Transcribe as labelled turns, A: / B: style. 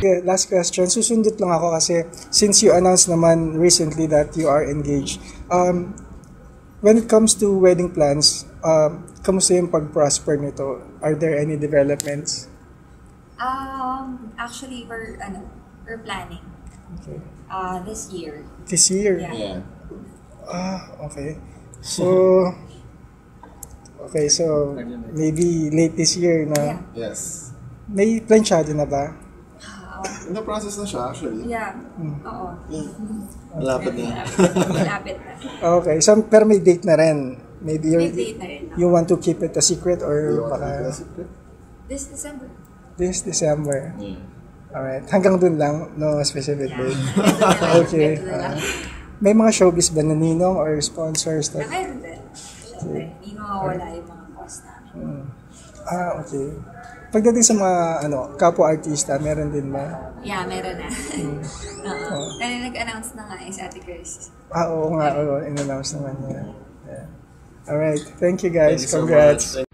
A: Yeah, last question. Susundot lang ako kasi since you announced naman recently that you are engaged. When it comes to wedding plans, kamusta yung pag-prosper nito? Are there any developments?
B: Actually, we're planning.
A: Okay.
B: This year.
A: This year?
B: Yeah.
A: Okay. So maybe late this year na.
B: Yeah.
C: Yes.
A: May planchado na ba?
C: In the process na siya actually.
B: Yeah. Oo.
C: Malapit na.
B: Malapit na.
A: Okay. So, pero may date na rin. Maybe
B: May date na rin.
A: you want to keep it a secret or baka
B: This December.
A: this December?
C: Yeah.
A: Alright. Hanggang dun lang? No specific
B: Yeah.
A: date? Okay.
B: Ito na lang.
A: May mga showbiz ba na ninong or sponsors?
B: Na meron din. Siyempre, hindi mawawala yung mga cost namin.
A: Okay. Pagdating sa mga kapwa-artista, meron din ba?
B: Yeah, meron na. Oo. Dahil nag-announce na nga si Ate Chris.
A: Oo nga. In-announce naman niya. Yeah. Alright. Thank you guys.
C: Thank you so
A: Congrats.
C: much.